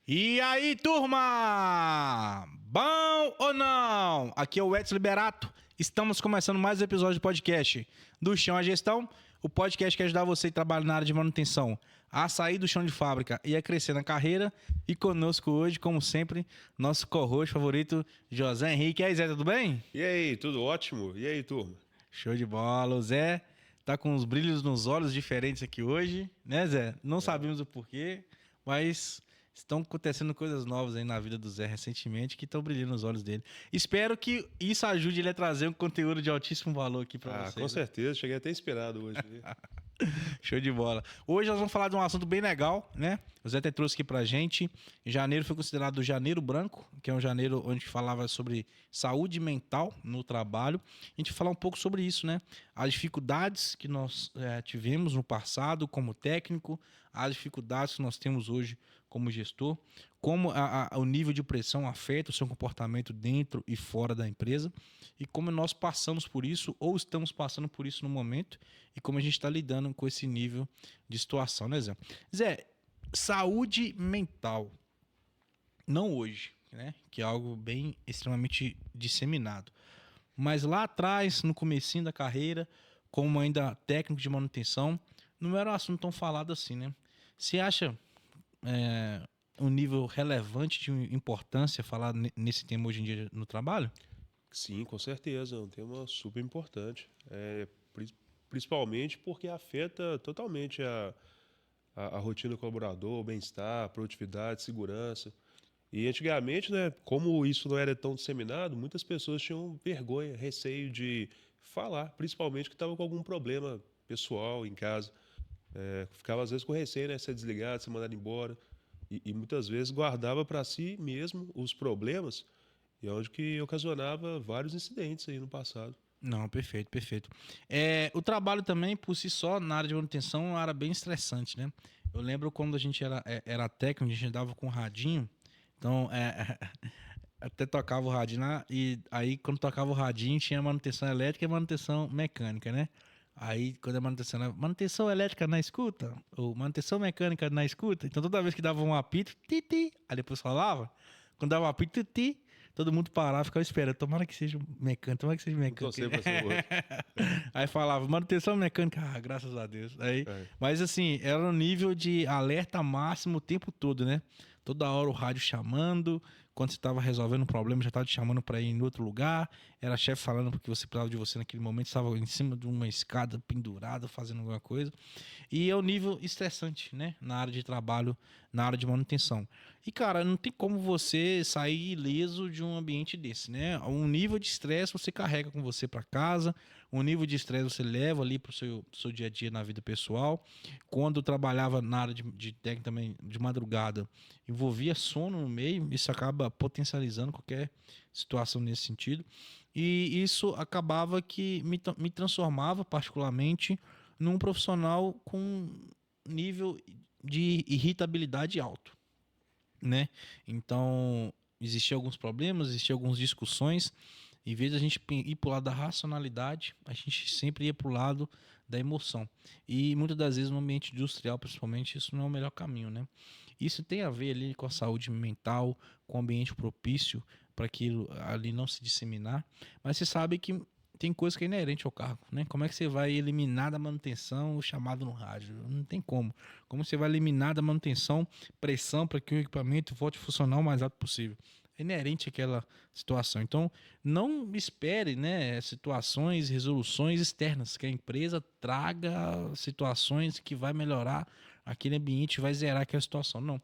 E aí, turma? Bom ou não? Aqui é o Edson Liberato. Estamos começando mais um episódio de podcast do Chão à Gestão, o podcast que ajuda você que trabalha na área de manutenção a sair do chão de fábrica e a crescer na carreira. E conosco hoje, como sempre, nosso co-host favorito, José Henrique. E aí, Zé, tudo bem? E aí, tudo ótimo? E aí, turma? Show de bola. O Zé tá com uns brilhos nos olhos diferentes aqui hoje, né, Zé? Não sabemos o porquê, mas estão acontecendo coisas novas aí na vida do Zé recentemente que estão brilhando nos olhos dele. Espero que isso ajude ele a trazer um conteúdo de altíssimo valor aqui para vocês. Com certeza. Cheguei até inspirado hoje. Show de bola. Hoje nós vamos falar de um assunto bem legal, né? O Zé até trouxe aqui pra gente. Janeiro foi considerado o janeiro branco, que é um janeiro onde falava sobre saúde mental no trabalho. A gente vai falar um pouco sobre isso, né? As dificuldades que nós tivemos no passado como técnico, as dificuldades que nós temos hoje como gestor, como o nível de pressão afeta o seu comportamento dentro e fora da empresa e como nós passamos por isso ou estamos passando por isso no momento e como a gente está lidando com esse nível de situação, né, Zé? Zé, saúde mental, não hoje, né? Que é algo bem extremamente disseminado, mas lá atrás, no comecinho da carreira, como ainda técnico de manutenção, não era um assunto tão falado assim, né? Você acha um nível relevante de importância falar nesse tema hoje em dia no trabalho? Sim, com certeza. É um tema super importante. Principalmente porque afeta totalmente a rotina do colaborador, o bem-estar, a produtividade, segurança. E antigamente, né, como isso não era tão disseminado, muitas pessoas tinham vergonha, receio de falar, principalmente que estava com algum problema pessoal em casa. Ficava às vezes com receio, né, de ser desligado, ser mandado embora. E muitas vezes guardava para si mesmo os problemas, e é onde que ocasionava vários incidentes aí no passado. Não, perfeito, perfeito. O trabalho também, por si só, na área de manutenção, era bem estressante, né? Eu lembro quando a gente era técnico, a gente andava com radinho, então até tocava o radinho lá, e aí quando tocava o radinho tinha manutenção elétrica e manutenção mecânica, né? Aí quando a manutenção elétrica na escuta, ou manutenção mecânica na escuta, então toda vez que dava um apito, titi, aí depois falava, quando dava um apito, titi, todo mundo parava, ficava esperando. Tomara que seja mecânico, tomara que seja mecânico. Torcer para ser o outro. Aí falava, manutenção mecânica, graças a Deus. Aí, É. mas assim, era um nível de alerta máximo o tempo todo, né? Toda hora o rádio chamando, quando você estava resolvendo um problema, já estava te chamando para ir em outro lugar. Era a chefe falando porque você precisava de você naquele momento, estava em cima de uma escada pendurada, fazendo alguma coisa. E é um nível estressante, né? Na área de trabalho, na área de manutenção. E, cara, não tem como você sair ileso de um ambiente desse, né? Um nível de estresse você carrega com você para casa, um nível de estresse você leva ali para o seu dia a dia na vida pessoal. Quando eu trabalhava na área de técnico também, de madrugada, envolvia sono no meio, isso acaba potencializando qualquer situação nesse sentido. E isso acabava que me transformava particularmente num profissional com nível de irritabilidade alto, né? Então, existiam alguns problemas, existiam algumas discussões. Em vez de a gente ir para o lado da racionalidade, a gente sempre ia para o lado da emoção. E muitas das vezes no ambiente industrial, principalmente, isso não é o melhor caminho, né? Isso tem a ver ali com a saúde mental, com o ambiente propício para aquilo ali não se disseminar. Mas você sabe que tem coisa que é inerente ao cargo, né? Como é que você vai eliminar da manutenção o chamado no rádio? Não tem como. Como você vai eliminar da manutenção pressão para que o equipamento volte a funcionar o mais rápido possível? É inerente àquela situação. Então, não espere, né, situações, resoluções externas, que a empresa traga situações que vai melhorar aquele ambiente, vai zerar aquela situação. Não.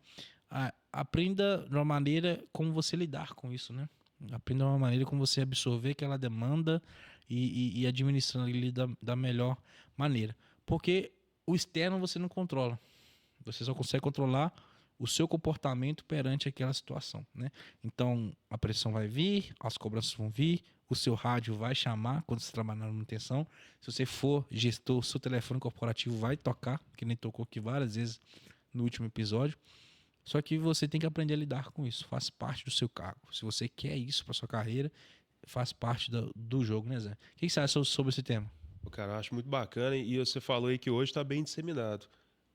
Aprenda de uma maneira como você lidar com isso, né? Aprenda de uma maneira como você absorver aquela demanda e administrar ele da melhor maneira. Porque o externo você não controla. Você só consegue controlar o seu comportamento perante aquela situação, né? Então, a pressão vai vir, as cobranças vão vir, o seu rádio vai chamar quando você trabalhar na manutenção. Se você for gestor, o seu telefone corporativo vai tocar, que nem tocou aqui várias vezes no último episódio. Só que você tem que aprender a lidar com isso, faz parte do seu cargo. Se você quer isso para sua carreira, faz parte do jogo, né, Zé? O que você acha sobre esse tema? Cara, eu acho muito bacana, e você falou aí que hoje está bem disseminado.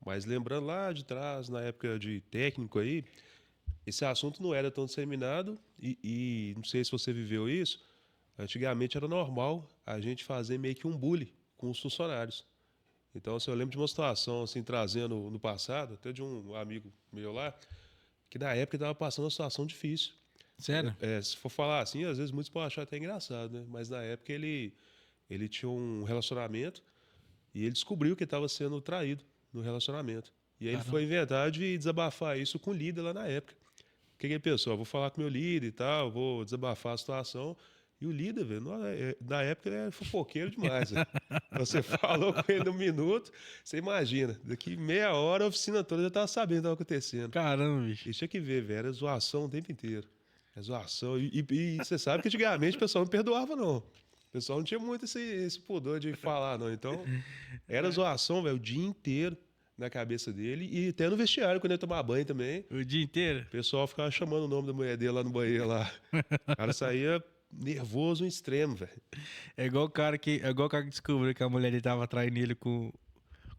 Mas lembrando lá de trás, na época de técnico aí, esse assunto não era tão disseminado e não sei se você viveu isso. Antigamente era normal a gente fazer meio que um bullying com os funcionários. Então, assim, eu lembro de uma situação, assim, trazendo no passado, até de um amigo meu lá, que na época estava passando uma situação difícil. Sério? Se for falar assim, às vezes muitos podem achar até engraçado, né? Mas na época ele tinha um relacionamento e ele descobriu que estava sendo traído no relacionamento. E aí ele Caramba. foi inventar de desabafar isso com o líder lá na época. O que que ele pensou? Eu vou falar com meu líder e tal, vou desabafar a situação. E o líder, velho, na época ele é fofoqueiro demais, velho. Você falou com ele no minuto, você imagina, daqui meia hora a oficina toda já estava sabendo o que estava acontecendo. Caramba, bicho. E tinha que ver, velho, era zoação o tempo inteiro. É zoação. E você sabe que antigamente o pessoal não perdoava, não. O pessoal não tinha muito esse pudor de falar, não. Então, era zoação, velho, o dia inteiro na cabeça dele. E até no vestiário, quando ele tomava banho também. O dia inteiro? O pessoal ficava chamando o nome da mulher dele lá no banheiro lá. O cara saía nervoso em extremo, velho. É igual o cara que descobriu que a mulher dele tava traindo ele com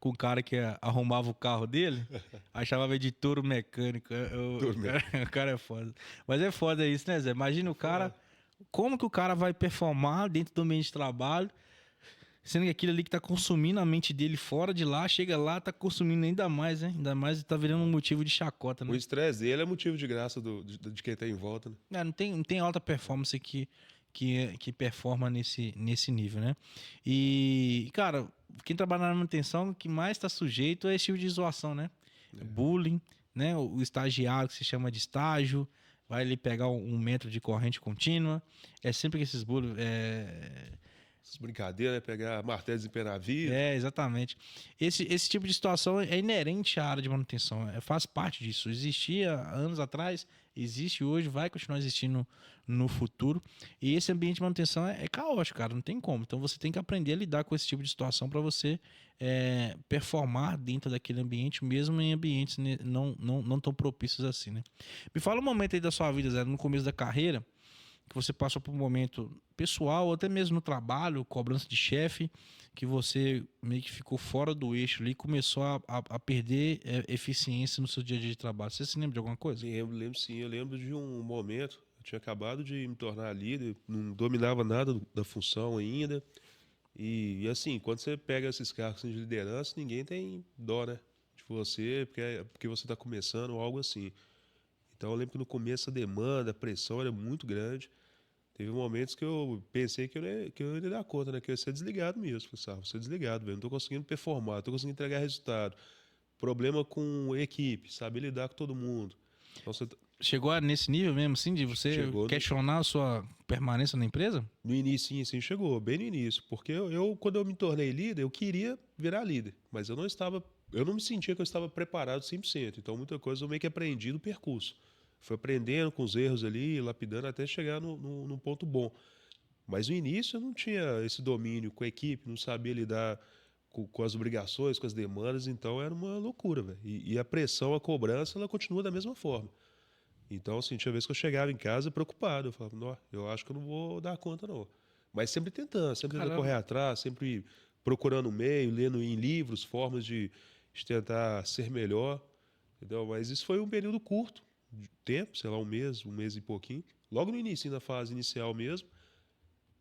o cara que arrumava o carro dele, achava de touro mecânico. Touro O cara é foda. Mas é foda isso, né, Zé? Imagina o cara, como que o cara vai performar dentro do ambiente de trabalho, sendo que aquilo ali que tá consumindo a mente dele fora de lá, chega lá, tá consumindo ainda mais, né? Ainda mais tá virando um motivo de chacota, O né? estresse dele é motivo de graça de quem tá em volta, né? Não tem alta performance que performa nesse nível, né? E, cara, quem trabalha na manutenção, o que mais está sujeito é esse tipo de zoação, né? Bullying, né? O estagiário que se chama de estágio, vai ali pegar um metro de corrente contínua. É sempre que esses bullying. Essas brincadeiras, né? Pegar martelo e desempenar vidro. Exatamente. Esse tipo de situação é inerente à área de manutenção, faz parte disso. Existia anos atrás, existe hoje, vai continuar existindo no futuro. E esse ambiente de manutenção é caótico, cara, não tem como. Então você tem que aprender a lidar com esse tipo de situação para você performar dentro daquele ambiente, mesmo em ambientes não tão propícios assim, né? Me fala um momento aí da sua vida, Zé, no começo da carreira, que você passou por um momento pessoal, ou até mesmo no trabalho, cobrança de chefe, que você meio que ficou fora do eixo ali e começou a perder eficiência no seu dia a dia de trabalho. Você se lembra de alguma coisa? Lembro sim. Eu lembro de um momento, eu tinha acabado de me tornar líder, não dominava nada da função ainda. E assim, quando você pega esses cargos assim, de liderança, ninguém tem dó, né? De você, porque você está começando ou algo assim. Então eu lembro que no começo a demanda, a pressão era muito grande. Teve momentos que eu pensei que eu ia dar conta, né? Que eu ia ser desligado mesmo. Falei, vou ser desligado, velho. Não tô conseguindo performar, não tô conseguindo entregar resultado. Problema com equipe, saber lidar com todo mundo. Então você Chegou nesse nível mesmo, assim, de você chegou questionar a sua permanência na empresa? no início, assim, chegou, bem no início. Porque quando eu me tornei líder, eu queria virar líder. Mas eu não me sentia que eu estava preparado 100%. Então muita coisa eu meio que aprendi no percurso. Fui aprendendo com os erros ali, lapidando até chegar no ponto bom. Mas no início eu não tinha esse domínio com a equipe, não sabia lidar com as obrigações, com as demandas, então era uma loucura, velho. E a pressão, a cobrança, ela continua da mesma forma. Então, assim, tinha vezes que eu chegava em casa preocupado, eu falava, não, eu acho que eu não vou dar conta, não. Mas sempre tentando correr Caramba. atrás, sempre procurando meio, lendo em livros, formas de tentar ser melhor, entendeu? Mas isso foi um período curto de tempo, sei lá, um mês e pouquinho. Logo no início, na fase inicial mesmo,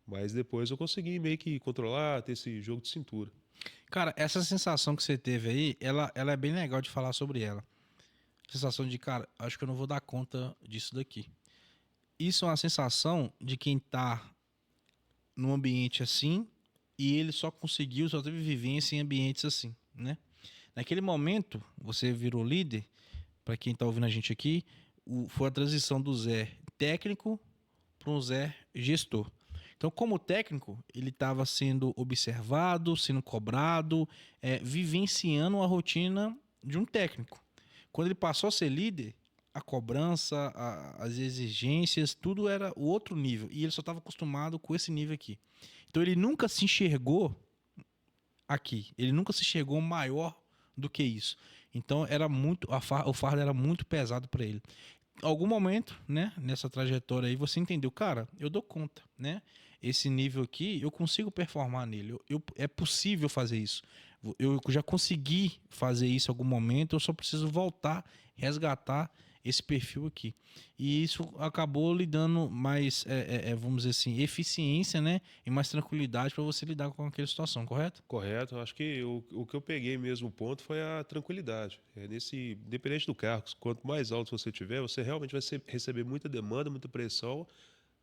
mas depois eu consegui meio que controlar, ter esse jogo de cintura. Cara, essa sensação que você teve aí, ela é bem legal de falar sobre ela. Sensação de, cara, acho que eu não vou dar conta disso daqui. Isso é uma sensação de quem tá num ambiente assim e ele só teve vivência em ambientes assim, né? Naquele momento, você virou líder, para quem tá ouvindo a gente aqui, foi a transição do Zé técnico para um Zé gestor. Então, como técnico, ele estava sendo observado, sendo cobrado, vivenciando a rotina de um técnico. Quando ele passou a ser líder, a cobrança, as exigências, tudo era o outro nível. E ele só estava acostumado com esse nível aqui. Então, ele nunca se enxergou aqui. Ele nunca se enxergou maior do que isso. Então, o fardo era muito pesado para ele. Algum momento, né, nessa trajetória aí, você entendeu, cara, eu dou conta, né? Esse nível aqui, eu consigo performar nele. É possível fazer isso. Eu já consegui fazer isso em algum momento, eu só preciso voltar, resgatar esse perfil aqui. E isso acabou lhe dando mais, vamos dizer assim, eficiência, né? E mais tranquilidade para você lidar com aquela situação, correto? Correto. Eu acho que o que eu peguei mesmo o ponto foi a tranquilidade. Independente do cargo, quanto mais alto você tiver, você realmente vai receber muita demanda, muita pressão,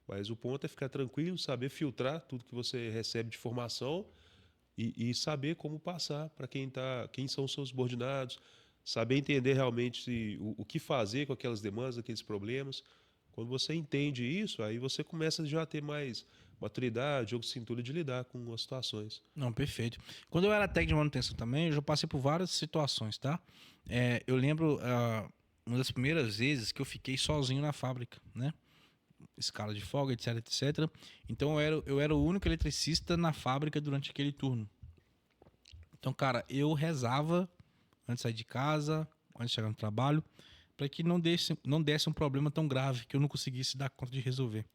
mas o ponto é ficar tranquilo, saber filtrar tudo que você recebe de informação e saber como passar para quem são os seus subordinados, saber entender realmente o que fazer com aquelas demandas, aqueles problemas. Quando você entende isso, aí você começa já a ter mais maturidade ou cintura de lidar com as situações. Não, perfeito. Quando eu era técnico de manutenção também, eu já passei por várias situações, tá? Eu lembro uma das primeiras vezes que eu fiquei sozinho na fábrica, né? Escala de folga, etc, etc. Então eu era o único eletricista na fábrica durante aquele turno. Então, cara, eu rezava antes de sair de casa, antes de chegar no trabalho, para que não desse um problema tão grave que eu não conseguisse dar conta de resolver.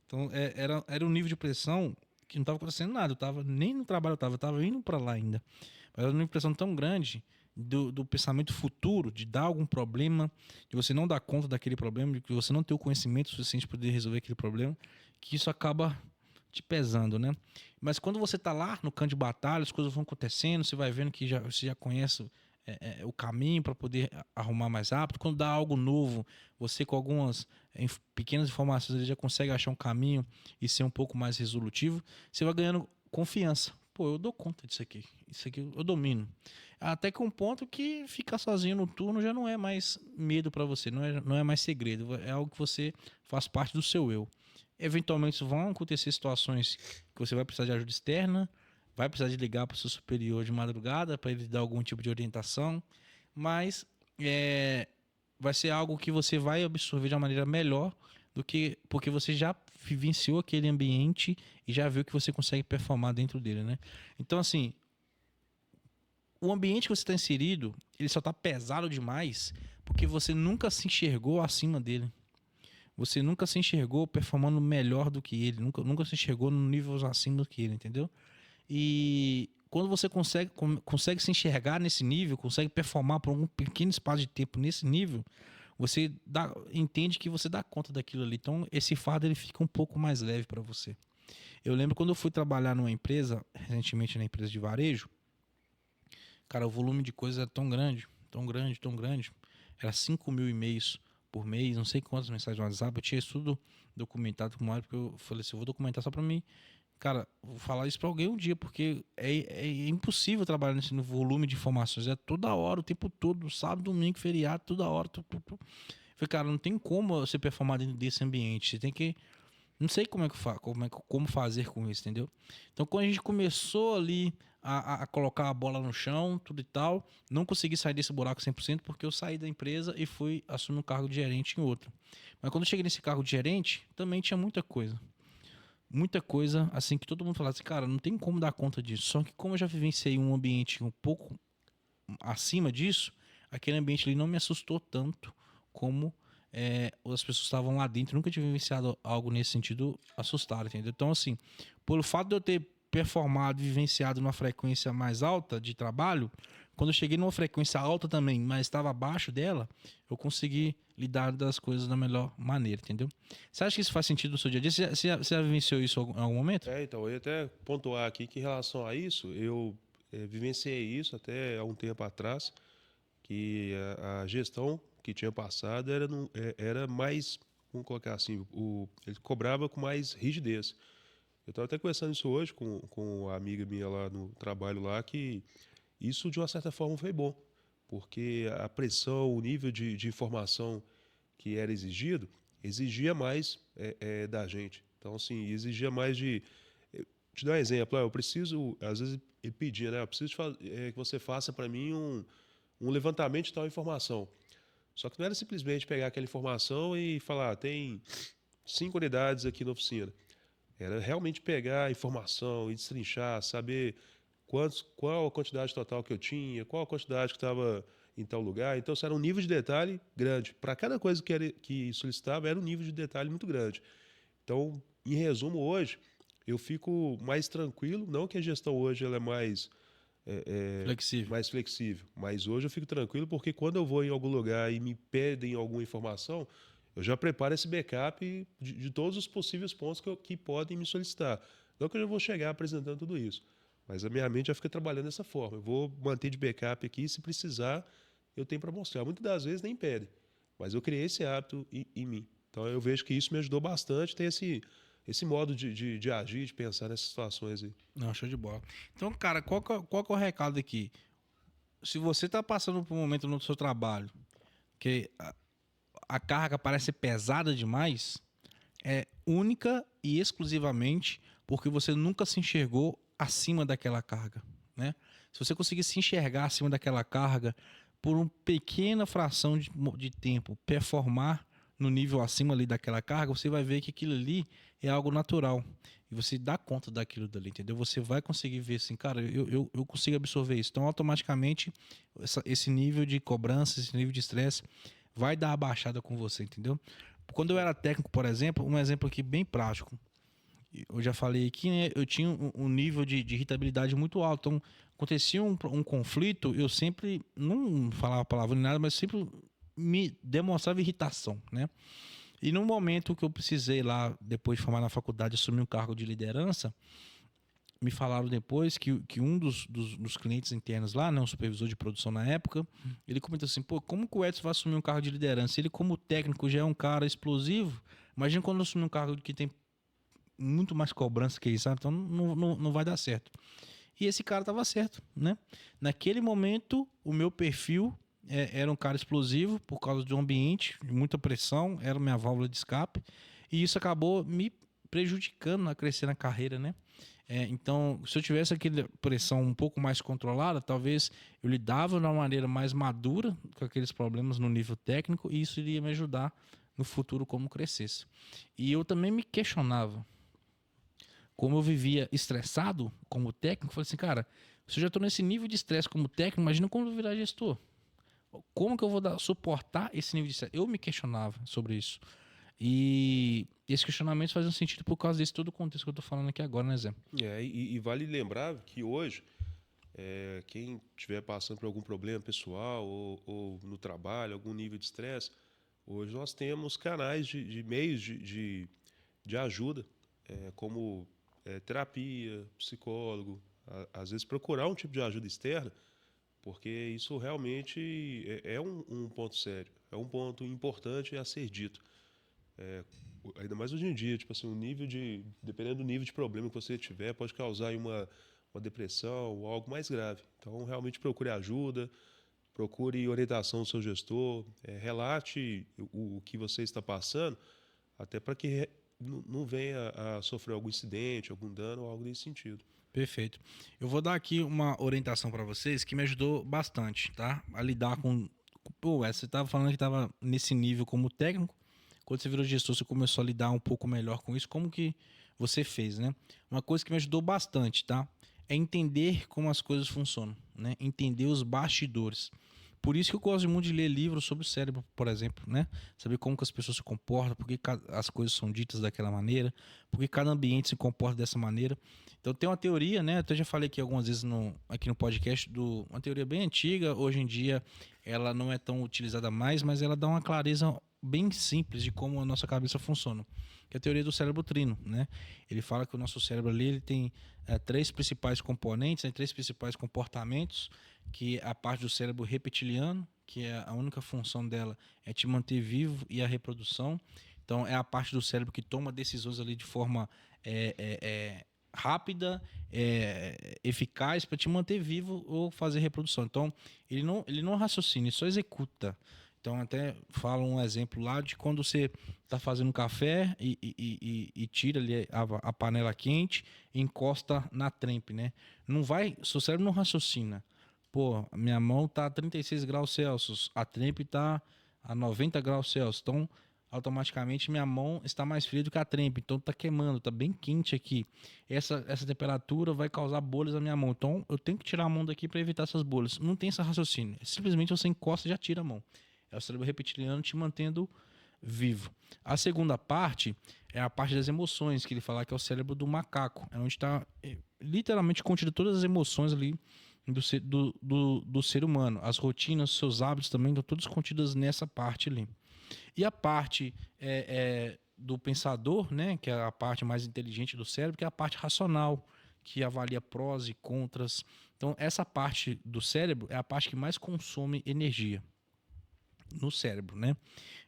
Então, era um nível de pressão que não estava acontecendo nada. Eu tava nem no trabalho, eu tava indo para lá ainda. Mas era uma pressão tão grande do pensamento futuro, de dar algum problema, de você não dar conta daquele problema, de que você não ter o conhecimento suficiente para poder resolver aquele problema, que isso acaba te pesando, né? Mas quando você tá lá no campo de batalha, as coisas vão acontecendo, você vai vendo que você já conhece o caminho para poder arrumar mais rápido. Quando dá algo novo, você com algumas pequenas informações ele já consegue achar um caminho e ser um pouco mais resolutivo. Você vai ganhando confiança. Pô, eu dou conta disso aqui. Isso aqui eu domino. Até que um ponto que ficar sozinho no turno já não é mais medo para você, não é mais segredo. É algo que você faz parte do seu eu. Eventualmente vão acontecer situações que você vai precisar de ajuda externa, vai precisar de ligar para o seu superior de madrugada para ele dar algum tipo de orientação, mas vai ser algo que você vai absorver de uma maneira melhor do que porque você já vivenciou aquele ambiente e já viu que você consegue performar dentro dele, né? Então, assim, o ambiente que você está inserido, ele só está pesado demais porque você nunca se enxergou acima dele. Você nunca se enxergou performando melhor do que ele, nunca se enxergou no nível acima do que ele, entendeu? E quando você consegue se enxergar nesse nível, consegue performar por um pequeno espaço de tempo nesse nível, você entende que você dá conta daquilo ali. Então, esse fardo ele fica um pouco mais leve para você. Eu lembro quando eu fui trabalhar numa empresa, recentemente na empresa de varejo, cara, o volume de coisas era tão grande, tão grande, tão grande. Era 5 mil e-mails por mês, não sei quantas mensagens no WhatsApp. Eu tinha isso tudo documentado com uma hora, porque eu falei assim, eu vou documentar só para mim. Cara, vou falar isso para alguém um dia, porque é impossível trabalhar nesse volume de informações. É toda hora, o tempo todo, sábado, domingo, feriado, toda hora. Falei, cara, não tem como você performar dentro desse ambiente. Você tem que. Não sei como fazer com isso, entendeu? Então, quando a gente começou ali a colocar a bola no chão, tudo e tal, não consegui sair desse buraco 100% porque eu saí da empresa e fui assumir um cargo de gerente em outra. Mas quando eu cheguei nesse cargo de gerente, também tinha muita coisa. Muita coisa, assim, que todo mundo falava assim, cara, não tem como dar conta disso. Só que como eu já vivenciei um ambiente um pouco acima disso, aquele ambiente ali não me assustou tanto como as pessoas estavam lá dentro. Nunca tinha vivenciado algo nesse sentido assustado, entendeu? Então, assim, pelo fato de eu ter performado, vivenciado numa frequência mais alta de trabalho, quando eu cheguei numa frequência alta também, mas estava abaixo dela, eu consegui lidar das coisas da melhor maneira, entendeu? Você acha que isso faz sentido no seu dia a dia? Você já vivenciou isso em algum momento? Então, eu ia até pontuar aqui que em relação a isso, eu vivenciei isso até há um tempo atrás, que a gestão que tinha passado era mais, vamos colocar assim, ele cobrava com mais rigidez. Eu estava até conversando isso hoje com uma amiga minha lá no trabalho lá, que isso de uma certa forma foi bom, porque a pressão, o nível de informação que era exigido, exigia mais da gente. Então, assim, exigia mais de. Te dar um exemplo, eu preciso, às vezes ele pedia, né? Eu preciso que você faça para mim um levantamento de tal informação. Só que não era simplesmente pegar aquela informação e falar, tem 5 unidades aqui na oficina. Era realmente pegar a informação e destrinchar, saber qual a quantidade total que eu tinha, qual a quantidade que estava em tal lugar. Então, isso era um nível de detalhe grande. Para cada coisa que solicitava, era um nível de detalhe muito grande. Então, em resumo, hoje, eu fico mais tranquilo. Não que a gestão hoje ela é mais Flexível. mais flexível. Mas hoje eu fico tranquilo porque quando eu vou em algum lugar e me pedem alguma informação, eu já preparo esse backup de todos os possíveis pontos que podem me solicitar. Não que eu já vou chegar apresentando tudo isso, mas a minha mente já fica trabalhando dessa forma. Eu vou manter de backup aqui, se precisar, eu tenho para mostrar. Muitas das vezes nem pedem, mas eu criei esse hábito em mim. Então eu vejo que isso me ajudou bastante, ter esse modo de agir, de pensar nessas situações aí. Não, show de bola. Então, cara, qual que é o recado aqui? Se você tá passando por um momento no seu trabalho que a carga parece pesada demais, é única e exclusivamente porque você nunca se enxergou acima daquela carga, né? Se você conseguir se enxergar acima daquela carga por uma pequena fração de tempo, performar no nível acima ali daquela carga, você vai ver que aquilo ali é algo natural. E você dá conta daquilo dali, entendeu? Você vai conseguir ver assim, cara, eu consigo absorver isso. Então, automaticamente, esse nível de cobrança, esse nível de estresse vai dar a baixada com você, entendeu? Quando eu era técnico, por exemplo, um exemplo aqui bem prático. Eu já falei aqui, né? Eu tinha um nível de irritabilidade muito alto. Então, acontecia um conflito, eu sempre, não falava palavra nem nada, mas sempre me demonstrava irritação, né? E no momento que eu precisei lá, depois de formar na faculdade, assumir um cargo de liderança, me falaram depois que um dos clientes internos lá, né, um supervisor de produção na época, ele comentou assim, pô, como que o Edson vai assumir um cargo de liderança? Ele, como técnico, já é um cara explosivo, imagina quando eu assumir um cargo que tem muito mais cobrança que isso, sabe? Então não vai dar certo. E esse cara tava certo, né? Naquele momento, o meu perfil era um cara explosivo por causa do ambiente, de muita pressão, era minha válvula de escape, e isso acabou me prejudicando a crescer na carreira, né? Então, se eu tivesse aquela pressão um pouco mais controlada, talvez eu lidava de uma maneira mais madura com aqueles problemas no nível técnico e isso iria me ajudar no futuro como crescesse. E eu também me questionava, como eu vivia estressado como técnico, eu falei assim, cara, se eu já estou nesse nível de estresse como técnico, imagina quando eu virar gestor. Como que eu vou suportar esse nível de estresse? Eu me questionava sobre isso. E esse questionamento faz um sentido por causa desse todo o contexto que eu estou falando aqui agora, né, Zé? E vale lembrar que hoje, quem estiver passando por algum problema pessoal ou no trabalho, algum nível de estresse, hoje nós temos canais de meios de ajuda, como terapia, psicólogo, às vezes procurar um tipo de ajuda externa, porque isso realmente é um ponto sério, é um ponto importante a ser dito. Ainda mais hoje em dia, tipo assim, dependendo do nível de problema que você tiver, pode causar aí uma depressão ou algo mais grave. Então, realmente procure ajuda, procure orientação do seu gestor, relate o que você está passando, até para que não venha a sofrer algum incidente, algum dano ou algo nesse sentido. Perfeito. Eu vou dar aqui uma orientação para vocês que me ajudou bastante, tá? A lidar com... Pô, você estava falando que estava nesse nível como técnico. Quando você virou gestor, você começou a lidar um pouco melhor com isso. Como que você fez, né? Uma coisa que me ajudou bastante, tá? É entender como as coisas funcionam, né? Entender os bastidores. Por isso que eu gosto muito de ler livros sobre o cérebro, por exemplo, né? Saber como que as pessoas se comportam, por que as coisas são ditas daquela maneira, por que cada ambiente se comporta dessa maneira. Então tem uma teoria, né? Eu até já falei aqui algumas vezes aqui no podcast, uma teoria bem antiga. Hoje em dia ela não é tão utilizada mais, mas ela dá uma clareza bem simples de como a nossa cabeça funciona. Que é a teoria do cérebro trino, né? Ele fala que o nosso cérebro ali ele tem três principais componentes, né? Três principais comportamentos, que é a parte do cérebro reptiliano, que é a única função dela é te manter vivo e a reprodução. Então é a parte do cérebro que toma decisões ali de forma rápida, eficaz para te manter vivo ou fazer reprodução. Então ele não raciocina, ele só executa. Então até falo um exemplo lá de quando você está fazendo café e tira ali a panela quente e encosta na trempe, né? Não vai, seu cérebro não raciocina. Pô, minha mão tá a 36 graus Celsius, a trempe tá a 90 graus Celsius. Então, automaticamente minha mão está mais fria do que a trempe. Então tá queimando, tá bem quente aqui. Essa temperatura vai causar bolhas na minha mão. Então eu tenho que tirar a mão daqui para evitar essas bolhas. Não tem esse raciocínio. Simplesmente você encosta e já tira a mão. É o cérebro reptiliano te mantendo vivo. A segunda parte é a parte das emoções, que ele fala que é o cérebro do macaco. É onde está literalmente contido todas as emoções ali do ser humano. As rotinas, seus hábitos também estão todos contidos nessa parte ali. E a parte do pensador, né, que é a parte mais inteligente do cérebro, que é a parte racional, que avalia prós e contras. Então, essa parte do cérebro é a parte que mais consome energia no cérebro, né?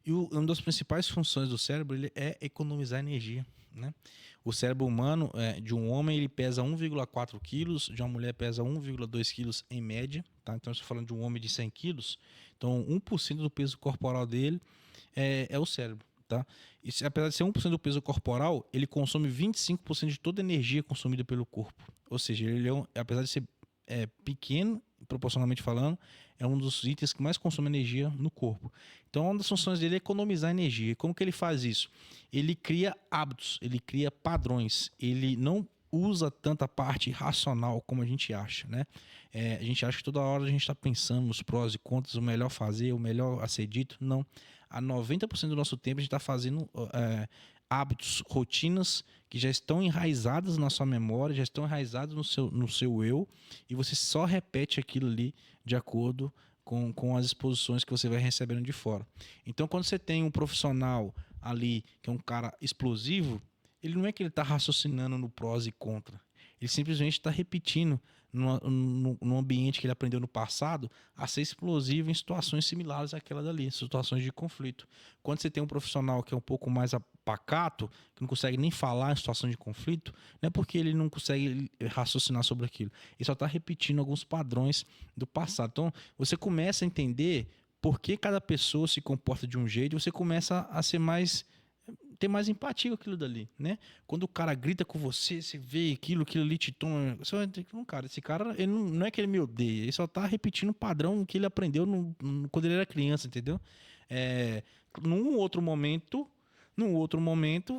E uma das principais funções do cérebro ele é economizar energia, né? O cérebro humano de um homem ele pesa 1,4 quilos, de uma mulher pesa 1,2 quilos em média, tá? Então, estou falando de um homem de 100 quilos, então 1% do peso corporal dele é o cérebro, tá? E apesar de ser 1% do peso corporal, ele consome 25% de toda a energia consumida pelo corpo. Ou seja, ele apesar de ser pequeno, proporcionalmente falando, é um dos itens que mais consome energia no corpo. Então, uma das funções dele é economizar energia. E como que ele faz isso? Ele cria hábitos, ele cria padrões, ele não usa tanta parte racional como a gente acha, né? A gente acha que toda hora a gente está pensando nos prós e contras, o melhor fazer, o melhor a ser dito. Não. A 90% do nosso tempo a gente está fazendo hábitos, rotinas que já estão enraizadas na sua memória, já estão enraizadas no seu eu, e você só repete aquilo ali de acordo com as exposições que você vai recebendo de fora. Então, quando você tem um profissional ali, que é um cara explosivo, ele não é que ele está raciocinando no prós e contra. Ele simplesmente está repetindo no ambiente que ele aprendeu no passado a ser explosivo em situações similares àquela dali, situações de conflito. Quando você tem um profissional que é um pouco mais pacato, que não consegue nem falar em situação de conflito, não é porque ele não consegue raciocinar sobre aquilo. Ele só está repetindo alguns padrões do passado. Então, você começa a entender por que cada pessoa se comporta de um jeito, e você começa a ser ter mais empatia com aquilo dali, né? Quando o cara grita com você, você vê aquilo ali te toma. Você vai ter que, cara, esse cara, ele não é que ele me odeia, ele só tá repetindo um padrão que ele aprendeu quando ele era criança, entendeu? Num outro momento,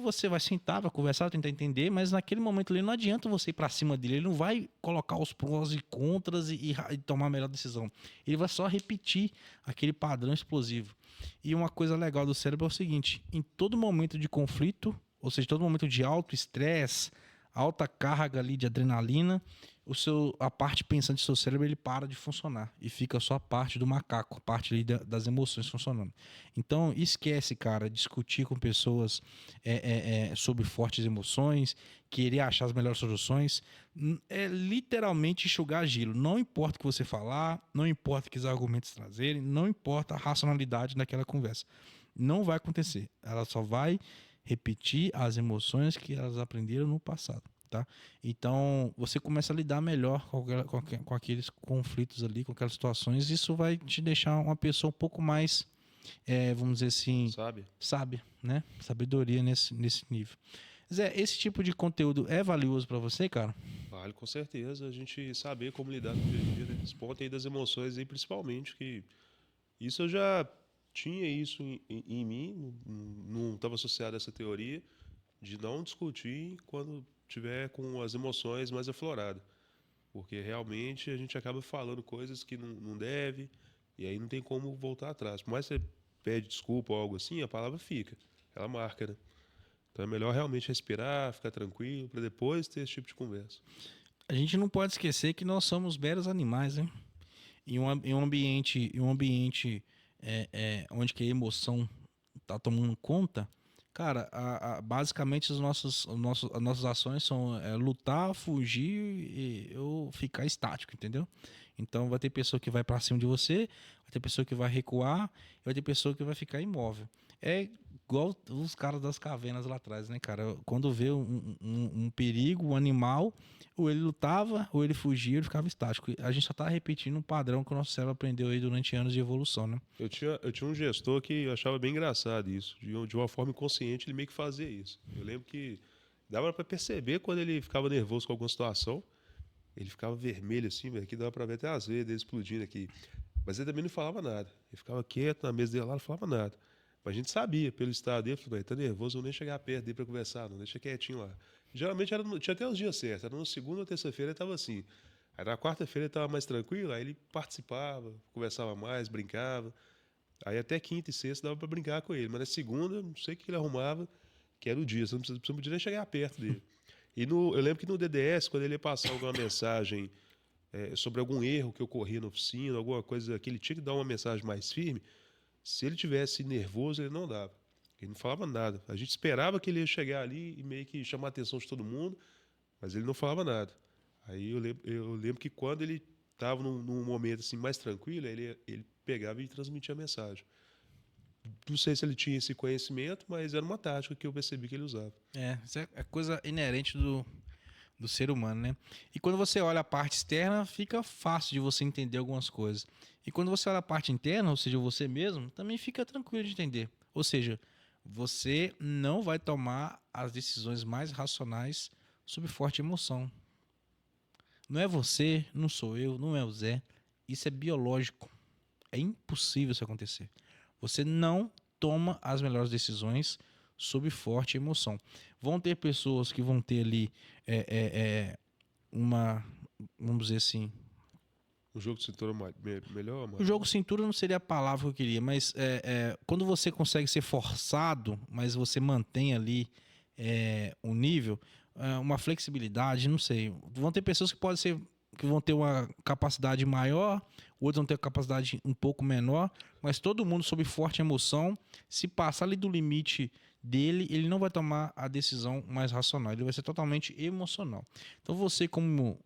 você vai sentar, vai conversar, vai tentar entender, mas naquele momento ali não adianta você ir pra cima dele, ele não vai colocar os prós e contras e tomar a melhor decisão. Ele vai só repetir aquele padrão explosivo. E uma coisa legal do cérebro é o seguinte: em todo momento de conflito, ou seja, todo momento de alto estresse, alta carga ali de adrenalina, a parte pensante do seu cérebro ele para de funcionar e fica só a parte do macaco, a parte ali das emoções funcionando. Então esquece, cara, discutir com pessoas sobre fortes emoções, querer achar as melhores soluções, é literalmente enxugar gelo. Não importa o que você falar, não importa o que os argumentos trazerem, não importa a racionalidade daquela conversa. Não vai acontecer. Ela só vai repetir as emoções que elas aprenderam no passado, tá? Então, você começa a lidar melhor com aqueles conflitos ali, com aquelas situações. Isso vai te deixar uma pessoa um pouco mais, vamos dizer assim, sábia, né? Sabedoria nesse nível. Zé, esse tipo de conteúdo é valioso para você, cara? Vale, com certeza. A gente saber como lidar com o dia a dia, né? Esse ponto aí das emoções aí, principalmente, que isso eu já tinha isso em mim, não estava associado a essa teoria de não discutir quando tiver com as emoções mais afloradas. Porque realmente a gente acaba falando coisas que não deve, e aí não tem como voltar atrás. Por mais que você pede desculpa ou algo assim, a palavra fica, ela marca, né? Então é melhor realmente respirar, ficar tranquilo, para depois ter esse tipo de conversa. A gente não pode esquecer que nós somos meros animais, né? Em um ambiente onde que a emoção tá tomando conta, cara, basicamente as nossas ações são lutar, fugir ou ficar estático, entendeu? Então vai ter pessoa que vai para cima de você, vai ter pessoa que vai recuar, vai ter pessoa que vai ficar imóvel. É igual os caras das cavernas lá atrás, né, cara? Quando vê um perigo, um animal, ou ele lutava, ou ele fugia, ele ficava estático. A gente só tá repetindo um padrão que o nosso cérebro aprendeu aí durante anos de evolução, né? Eu tinha um gestor que eu achava bem engraçado isso. De uma forma inconsciente, ele meio que fazia isso. Eu lembro que dava para perceber quando ele ficava nervoso com alguma situação. Ele ficava vermelho assim, velho, que dava para ver até as veias dele explodindo aqui. Mas ele também não falava nada. Ele ficava quieto na mesa dele lá, não falava nada. Mas a gente sabia, pelo estado dele, falou, tá nervoso, eu não nem chegar perto dele para conversar, não, deixa quietinho lá. Geralmente tinha até os dias certos, era na segunda ou terça-feira ele estava assim. Aí na quarta-feira ele estava mais tranquilo, aí ele participava, conversava mais, brincava. Aí até quinta e sexta dava para brincar com ele, mas na segunda, não sei o que ele arrumava, que era o dia, você não podia nem chegar perto dele. Eu lembro que no DDS, quando ele ia passar alguma mensagem sobre algum erro que ocorria na oficina, alguma coisa que ele tinha que dar uma mensagem mais firme, se ele tivesse nervoso, ele não dava. Ele não falava nada. A gente esperava que ele ia chegar ali e meio que chamar a atenção de todo mundo, mas ele não falava nada. Aí eu lembro que quando ele estava num momento assim mais tranquilo, ele pegava e transmitia a mensagem. Não sei se ele tinha esse conhecimento, mas era uma tática que eu percebi que ele usava. Isso é coisa inerente do ser humano, né? E quando você olha a parte externa, fica fácil de você entender algumas coisas. E quando você olha a parte interna, ou seja, você mesmo, também fica tranquilo de entender. Ou seja, você não vai tomar as decisões mais racionais sob forte emoção. Não é você, não sou eu, não é o Zé. Isso é biológico. É impossível isso acontecer. Você não toma as melhores decisões sob forte emoção. Vão ter pessoas que vão ter ali uma, vamos dizer assim, O jogo de cintura melhor, o mano? jogo cintura não seria a palavra que eu queria, mas quando você consegue ser forçado, mas você mantém ali um nível, uma flexibilidade, não sei. Vão ter pessoas que podem ser que vão ter uma capacidade maior, outros vão ter uma capacidade um pouco menor, mas todo mundo sob forte emoção, se passar ali do limite dele, ele não vai tomar a decisão mais racional, ele vai ser totalmente emocional. Então você como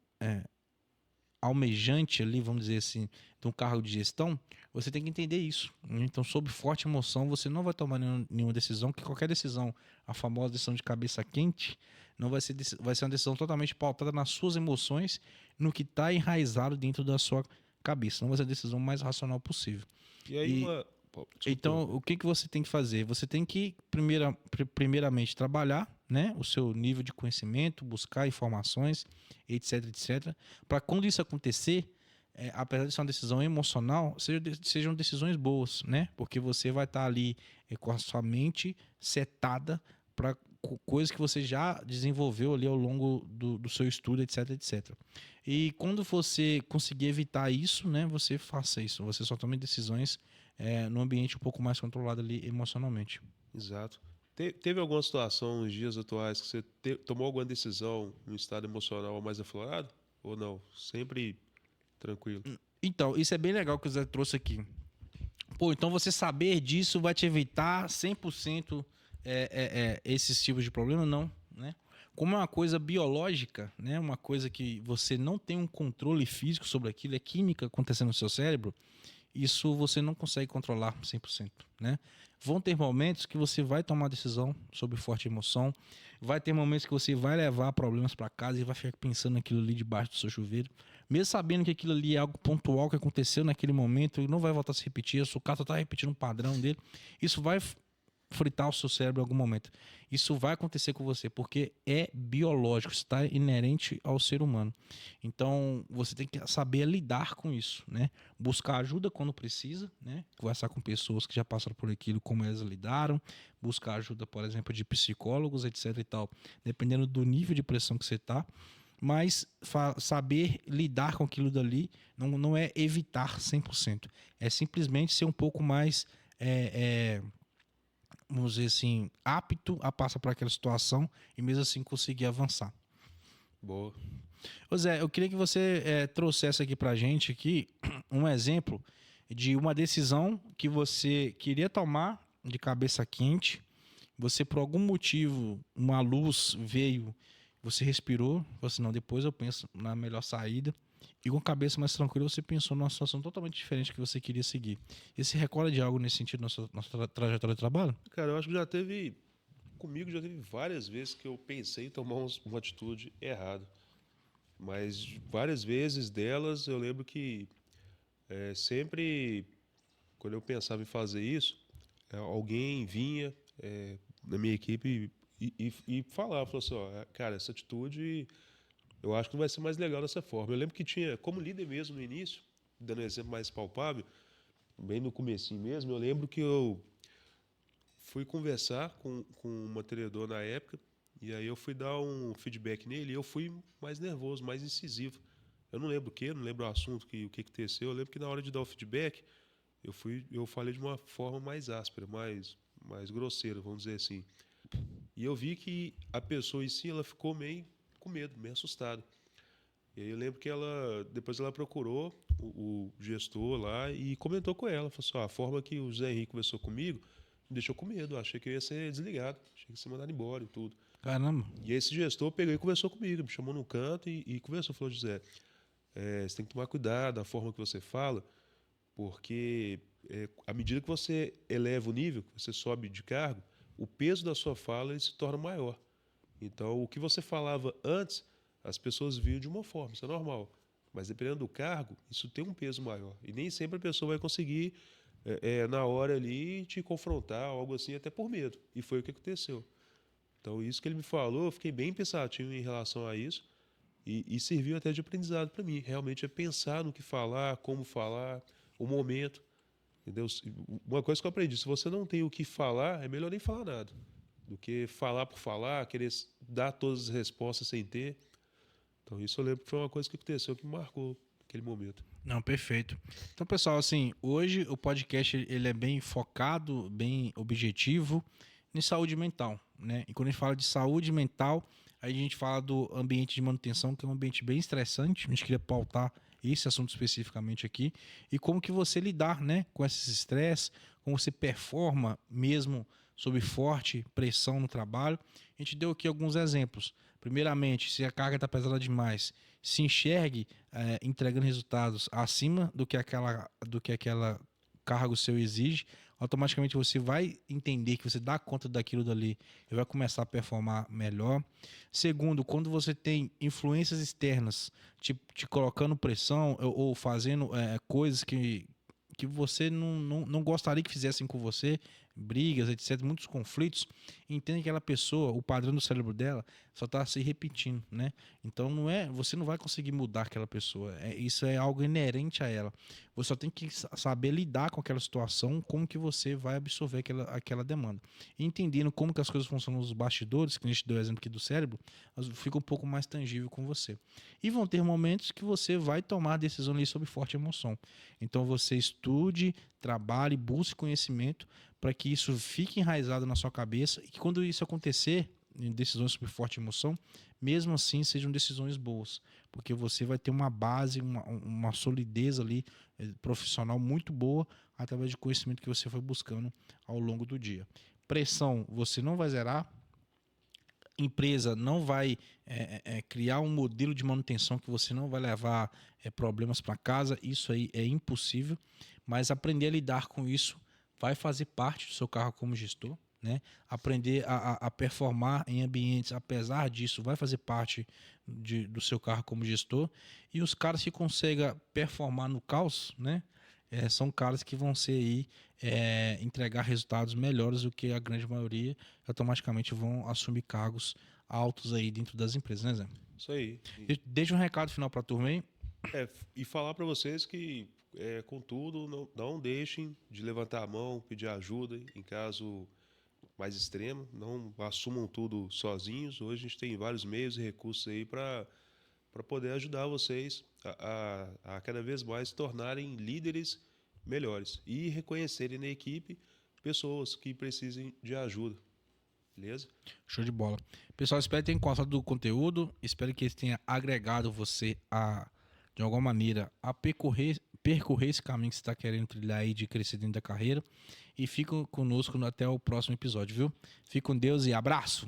almejante ali, vamos dizer assim, de um cargo de gestão, você tem que entender isso. Então, sob forte emoção, você não vai tomar nenhuma decisão, que qualquer decisão, a famosa decisão de cabeça quente, não vai ser, vai ser uma decisão totalmente pautada nas suas emoções, no que está enraizado dentro da sua cabeça. Não vai ser a decisão mais racional possível. E aí E uma. Pô, desculpa então, interromper. o que você tem que fazer? Você tem que, primeiramente, trabalhar, né, o seu nível de conhecimento, buscar informações, etc, etc. Para quando isso acontecer, apesar de ser uma decisão emocional, sejam decisões boas, né? Porque você vai estar ali com a sua mente setada para coisas que você já desenvolveu ali ao longo do seu estudo, etc, etc. E quando você conseguir evitar isso, né, você faça isso. Você só tome decisões num ambiente um pouco mais controlado ali emocionalmente. Exato. Teve alguma situação nos dias atuais que você tomou alguma decisão em um estado emocional mais aflorado? Ou não? Sempre tranquilo. Então, isso é bem legal que o Zé trouxe aqui. Pô, então você saber disso vai te evitar 100% esses tipos de problema? Não, né? Como é uma coisa biológica, né? Uma coisa que você não tem um controle físico sobre aquilo, é química acontecendo no seu cérebro, isso você não consegue controlar 100%, né? Vão ter momentos que você vai tomar decisão sob forte emoção, vai ter momentos que você vai levar problemas para casa e vai ficar pensando naquilo ali debaixo do seu chuveiro, mesmo sabendo que aquilo ali é algo pontual que aconteceu naquele momento e não vai voltar a se repetir, o sucata está repetindo um padrão dele, isso vai fritar o seu cérebro em algum momento. Isso vai acontecer com você, porque é biológico, está inerente ao ser humano. Então, você tem que saber lidar com isso, né? Buscar ajuda quando precisa, né? Conversar com pessoas que já passaram por aquilo, como elas lidaram. Buscar ajuda, por exemplo, de psicólogos, etc e tal. Dependendo do nível de pressão que você está. Mas saber lidar com aquilo dali não é evitar 100%. É simplesmente ser um pouco mais... vamos dizer assim, apto a passar por aquela situação e mesmo assim conseguir avançar. Boa. Ô Zé, eu queria que você trouxesse aqui pra gente aqui um exemplo de uma decisão que você queria tomar de cabeça quente, você por algum motivo, uma luz veio, você respirou, falou assim, não, depois eu penso na melhor saída, e com a cabeça mais tranquila você pensou numa situação totalmente diferente que você queria seguir. E se recorda de algo nesse sentido na sua trajetória de trabalho? Cara, eu acho que já teve. Comigo já teve várias vezes que eu pensei em tomar uma atitude errada. Mas várias vezes delas eu lembro que sempre, quando eu pensava em fazer isso, alguém vinha na minha equipe e falava, falou assim, ó, cara, essa atitude eu acho que não vai ser mais legal dessa forma. Eu lembro que tinha, como líder mesmo no início, dando um exemplo mais palpável, bem no comecinho mesmo, eu lembro que eu fui conversar com um mantenedor na época, e aí eu fui dar um feedback nele, e eu fui mais nervoso, mais incisivo. Eu não lembro o que, não lembro o assunto, o que aconteceu. Eu lembro que na hora de dar o feedback, eu falei de uma forma mais áspera, mais grosseira, vamos dizer assim. E eu vi que a pessoa em si, ela ficou meio com medo, meio assustada. E aí eu lembro que depois ela procurou o gestor lá e comentou com ela. Falou assim, ó, a forma que o José Henrique conversou comigo me deixou com medo. Eu achei que eu ia ser desligado, achei que ia ser mandado embora e tudo. Caramba. E esse gestor pegou e conversou comigo, me chamou num canto e conversou. Falou, José, você tem que tomar cuidado da forma que você fala, porque à medida que você eleva o nível, que você sobe de cargo, o peso da sua fala ele se torna maior. Então, o que você falava antes, as pessoas viam de uma forma, isso é normal. Mas dependendo do cargo, isso tem um peso maior. E nem sempre a pessoa vai conseguir, na hora ali, te confrontar, algo assim, até por medo. E foi o que aconteceu. Então, isso que ele me falou, eu fiquei bem pensativo em relação a isso. E serviu até de aprendizado para mim. Realmente é pensar no que falar, como falar, o momento. Entendeu? Uma coisa que eu aprendi, se você não tem o que falar, é melhor nem falar nada. Do que falar por falar, querer dar todas as respostas sem ter. Então isso eu lembro que foi uma coisa que aconteceu que me marcou naquele momento. Não, perfeito. Então, pessoal, assim, hoje o podcast ele é bem focado, bem objetivo em saúde mental, né? E quando a gente fala de saúde mental, aí a gente fala do ambiente de manutenção, que é um ambiente bem estressante. A gente queria pautar esse assunto especificamente aqui e como que você lidar, né, com esses estresse, como você performa mesmo sob forte pressão no trabalho. A gente deu aqui alguns exemplos. Primeiramente, se a carga está pesada demais, se enxergue entregando resultados acima do que aquela cargo seu exige, automaticamente você vai entender que você dá conta daquilo dali e vai começar a performar melhor. Segundo, quando você tem influências externas te colocando pressão ou fazendo coisas que você não gostaria que fizessem com você, brigas, etc., muitos conflitos, entende que aquela pessoa, o padrão do cérebro dela, só está se repetindo, né? Então você não vai conseguir mudar aquela pessoa. Isso é algo inerente a ela. Você só tem que saber lidar com aquela situação, como que você vai absorver aquela demanda. E entendendo como que as coisas funcionam nos bastidores, que a gente deu o exemplo aqui do cérebro, fica um pouco mais tangível com você. E vão ter momentos que você vai tomar decisão ali sob forte emoção. Então você estude, trabalhe, busque conhecimento para que isso fique enraizado na sua cabeça e que quando isso acontecer, em decisões sob forte emoção, mesmo assim sejam decisões boas, porque você vai ter uma base, uma solidez ali profissional muito boa através de conhecimento que você foi buscando ao longo do dia. Pressão, você não vai zerar. Empresa não vai criar um modelo de manutenção que você não vai levar problemas para casa, isso aí é impossível, mas aprender a lidar com isso vai fazer parte do seu cargo como gestor, né? Aprender a performar em ambientes, apesar disso, vai fazer parte do seu cargo como gestor, e os caras que conseguem performar no caos, né? São caras que vão ser aí, entregar resultados melhores do que a grande maioria, automaticamente vão assumir cargos altos aí dentro das empresas, né, Zé? Isso aí. Deixa um recado final para a turma aí. E falar para vocês que, contudo, não deixem de levantar a mão, pedir ajuda em caso mais extremo. Não assumam tudo sozinhos. Hoje a gente tem vários meios e recursos aí para poder ajudar vocês a cada vez mais se tornarem líderes melhores e reconhecerem na equipe pessoas que precisem de ajuda. Beleza? Show de bola. Pessoal, espero que tenham gostado do conteúdo. Espero que ele tenha agregado você de alguma maneira, a percorrer esse caminho que você está querendo trilhar aí de crescer dentro da carreira. E fiquem conosco até o próximo episódio, viu? Fique com Deus e abraço!